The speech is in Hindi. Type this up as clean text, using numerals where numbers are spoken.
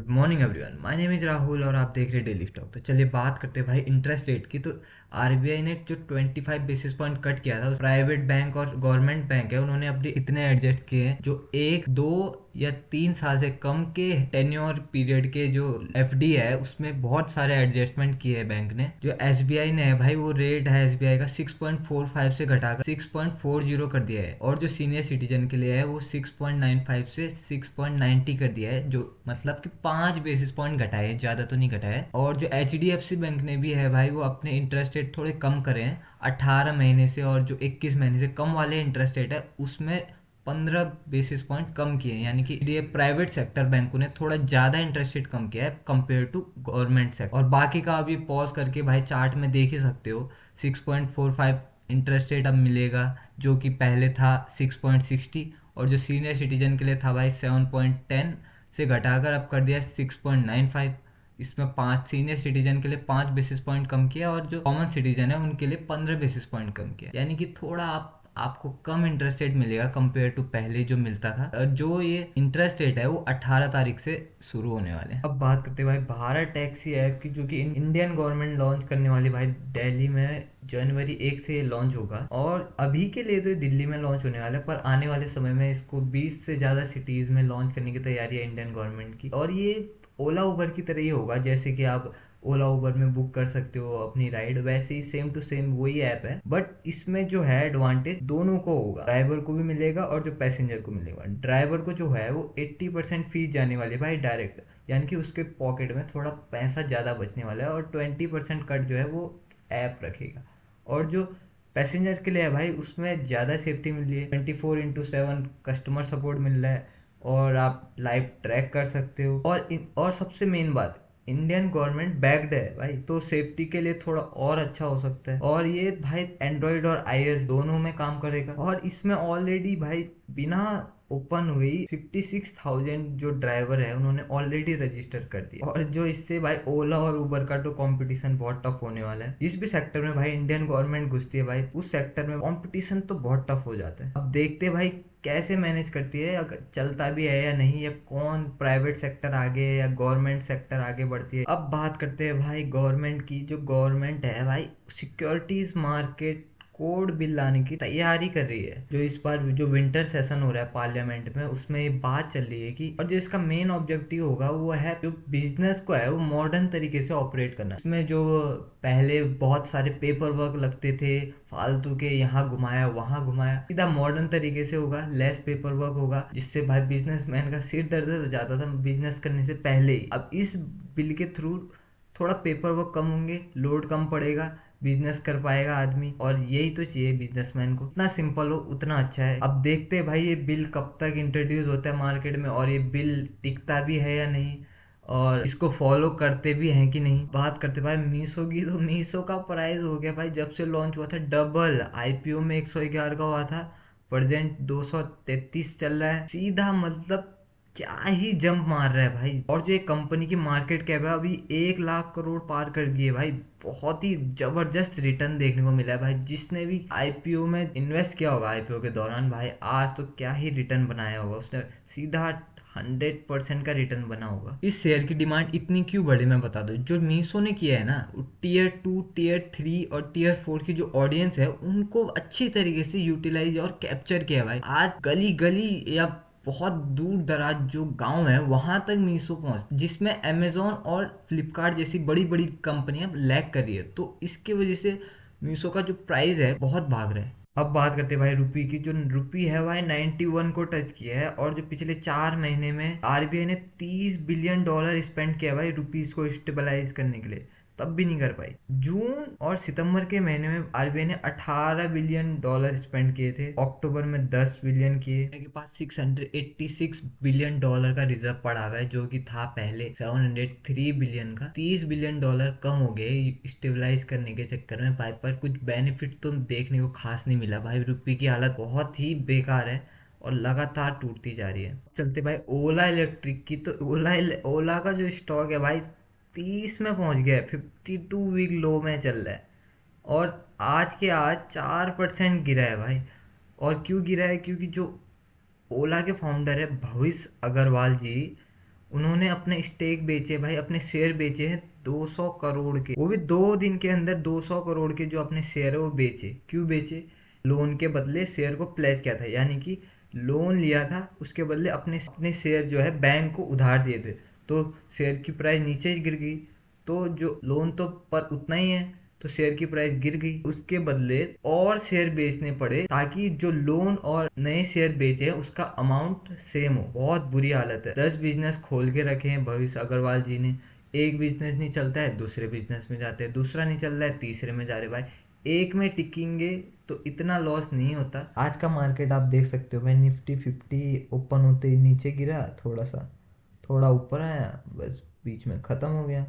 Good morning everyone, my name is Rahul और आप देख रहे हैं डेली स्टॉक। तो चलिए बात करते हैं भाई इंटरेस्ट रेट की। तो आरबीआई ने जो 25 बेसिस पॉइंट कट किया था, प्राइवेट बैंक और गवर्नमेंट बैंक है उन्होंने अपने इतने एडजस्ट किए हैं जो 1, 2 या 3 साल से कम के टेन्योर पीरियड के जो एफडी है उसमें बहुत सारे एडजस्टमेंट किए हैं बैंक ने। जो एसबीआई ने है भाई, वो रेट है एसबीआई का 6.45 से घटाकर 6.40 कर दिया है, और जो सीनियर सिटीजन के लिए है वो 6.95 से 6.90 कर दिया है, जो मतलब कि 5 बेसिस पॉइंट घटाए हैं, ज्यादा तो नहीं घटाया है। और जो H D F C bank ने भी है भाई, वो अपने इंटरेस्ट रेट थोड़े कम करे हैं 18 महीने से, और जो 21 महीने से कम वाले इंटरेस्ट रेट है उसमें 15 बेसिस पॉइंट कम किए हैं। यानी कि ये प्राइवेट सेक्टर बैंकों ने थोड़ा ज्यादा इंटरेस्ट रेट कम किया है कंपेयर टू गवर्नमेंट सेक्टर। और बाकी का अभी पॉज करके भाई चार्ट में देख ही सकते हो, 6.45 इंटरेस्ट रेट अब मिलेगा, जो कि पहले था 6.60। और जो सीनियर सिटीजन के लिए था भाई 7.10 से घटाकर अब कर दिया 6.95। इसमें 5 सीनियर सिटीजन के लिए 5 बेसिस पॉइंट कम किया, और जो कॉमन सिटीजन है उनके लिए 15 बेसिस पॉइंट कम किया। यानी कि थोड़ा आपको कम इंटरेस्ट रेट मिलेगा कंपेयर टू पहले जो मिलता था। और जो ये इंटरेस्ट रेट है वो 18 तारीख से शुरू होने वाले हैं। अब बात करते हैं भाई भारत टैक्सी ऐप की, जो कि इंडियन गवर्नमेंट लॉन्च करने वाली भाई दिल्ली में जनवरी 1 से ये लॉन्च होगा। और अभी के लिए तो ये दिल्ली में लॉन्च होने वाला है, पर आने वाले समय में इसको 20 से ज़्यादा सिटीज़ में लॉन्च करने की तैयारी है इंडियन गवर्नमेंट की। और ये ओला उबर की तरह ही होगा, जैसे कि आप ओला उबर में बुक कर सकते हो अपनी राइड, वैसे ही सेम टू सेम वही ऐप है। बट इसमें जो है एडवांटेज दोनों को होगा, ड्राइवर को भी मिलेगा और जो पैसेंजर को मिलेगा। ड्राइवर को जो है वो 80% फीस जाने वाली है भाई डायरेक्ट, यानी कि उसके पॉकेट में थोड़ा पैसा ज़्यादा बचने वाला है, और 20% कट जो है वो ऐप रखेगा। और जो पैसेंजर के लिए है भाई, उसमें ज़्यादा सेफ्टी मिल रही है, 24/7 कस्टमर सपोर्ट मिल रहा है, और आप लाइव ट्रैक कर सकते हो। और सबसे मेन बात, इंडियन गवर्नमेंट बैक्ड है भाई, तो सेफ्टी के लिए थोड़ा और अच्छा हो सकता है। और ये भाई एंड्रॉइड और आईओएस दोनों में काम करेगा। और इसमें ऑलरेडी भाई बिना ओपन हुई 56,000 जो ड्राइवर है उन्होंने ऑलरेडी रजिस्टर कर दिया। और जो इससे भाई ओला और उबर का तो कंपटीशन बहुत टफ होने वाला है। जिस भी सेक्टर में भाई इंडियन गवर्नमेंट घुसती है भाई, उस सेक्टर में कंपटीशन तो बहुत टफ हो जाता है। अब देखते हैं भाई कैसे मैनेज करती है, अगर चलता भी है या नहीं, या कौन प्राइवेट सेक्टर आगे या गवर्नमेंट सेक्टर आगे बढ़ती है। अब बात करते हैं भाई गवर्नमेंट की। जो गवर्नमेंट है भाई, सिक्योरिटीज मार्केट कोड बिल लाने की तैयारी कर रही है। जो इस बार जो विंटर सेशन हो रहा है पार्लियामेंट में, उसमें ये बात चल रही है कि, और जो इसका मेन ऑब्जेक्टिव होगा वो है जो बिजनेस को है वो मॉडर्न तरीके से ऑपरेट करना। इसमें जो पहले बहुत सारे पेपर वर्क लगते थे फालतू के, यहाँ घुमाया वहां घुमाया, सीधा मॉडर्न तरीके से होगा, लेस पेपर वर्क होगा, जिससे भाई बिजनेसमैन का सिर दर्द हो जाता था बिजनेस करने से पहले ही। अब इस बिल के थ्रू थोड़ा पेपर वर्क कम होंगे, लोड कम पड़ेगा, बिजनेस कर पाएगा आदमी। और यही तो चाहिए बिजनेसमैन को, इतना सिंपल हो उतना अच्छा है। अब देखते हैं भाई ये बिल कब तक इंट्रोड्यूस होता है मार्केट में, और ये बिल टिकता भी है या नहीं, और इसको फॉलो करते भी हैं कि नहीं। बात करते भाई मीशो की, तो मीशो का प्राइस हो गया भाई जब से लॉन्च हुआ था डबल। आईपीओ में 111 का हुआ था, प्रेजेंट 233 चल रहा है, सीधा मतलब क्या ही जंप मार रहा है भाई। और जो एक कंपनी की मार्केट कैप है अभी 1 लाख करोड़ पार कर गई है भाई। बहुत ही जबरदस्त रिटर्न देखने को मिला है भाई। जिसने भी आईपीओ में इन्वेस्ट किया होगा आईपीओ के दौरान भाई, आज तो क्या ही रिटर्न बनाया होगा उसने, सीधा 100% का रिटर्न बना होगा। इस शेयर की डिमांड इतनी क्यों बढ़ी मैं बता दूं। जो मीशो ने किया है ना, टियर 2 टियर 3 और टियर 4 की जो ऑडियंस है उनको अच्छी तरीके से यूटिलाइज और कैप्चर किया भाई। आज गली गली या बहुत दूर दराज जो गांव है वहां तक मीशो पहुंच, जिसमें अमेजोन और फ्लिपकार्ट जैसी बड़ी बड़ी कंपनियां लैग कर रही है। तो इसकी वजह से मीशो का जो प्राइस है बहुत भाग रहा है। अब बात करते हैं भाई रुपी की। जो रुपी है भाई 91 को टच किया है, और जो पिछले 4 महीने में आरबीआई ने $30 बिलियन स्पेंड किया भाई रुपीज को स्टेबलाइज करने के लिए, तब भी नहीं कर पाई। जून और सितंबर के महीने में आरबीआई ने $18 बिलियन स्पेंड किए थे, अक्टूबर में 10 बिलियन किए। के पास $686 बिलियन का रिजर्व पड़ा हुआ है, जो कि था पहले 703 बिलियन का। $30 बिलियन कम हो गए स्टेबलाइज करने के चक्कर में भाई, पर कुछ बेनिफिट तो देखने को खास नहीं मिला भाई। रुपये की हालत बहुत ही बेकार है और लगातार टूटती जा रही है। चलते भाई ओला इलेक्ट्रिक की। तो ओला का जो स्टॉक है भाई 30 में पहुंच गया है, 52 वीक लो में चल रहा है, और आज के आज 4% गिरा है भाई। और क्यों गिरा है, क्योंकि जो ओला के फाउंडर है भविष्य अग्रवाल जी, उन्होंने अपने स्टेक बेचे भाई, अपने शेयर बेचे हैं 200 करोड़ के, वो भी 2 दिन के अंदर 200 करोड़ के जो अपने शेयर है वो बेचे। क्यों बेचे? लोन के बदले शेयर को प्लेस किया था, यानी कि लोन लिया था, उसके बदले अपने अपने शेयर जो है बैंक को उधार दिए थे, तो शेयर की प्राइस नीचे गिर गई। तो जो लोन तो पर उतना ही है, तो शेयर की प्राइस गिर गई, उसके बदले और शेयर बेचने पड़े ताकि जो लोन और नए शेयर बेचे हैं उसका अमाउंट सेम हो। बहुत बुरी हालत है। 10 बिजनेस खोल के रखे हैं भविष्य अग्रवाल जी ने, एक बिजनेस नहीं चलता है दूसरे बिजनेस में जाते हैं, दूसरा नहीं चल रहा है तीसरे में जा रहे भाई। एक में टिकेंगे तो इतना लॉस नहीं होता। आज का मार्केट आप देख सकते हो भाई, निफ्टी 50 ओपन होते ही नीचे गिरा थोड़ा सा, थोड़ा ऊपर आया, बस बीच में खत्म हो गया।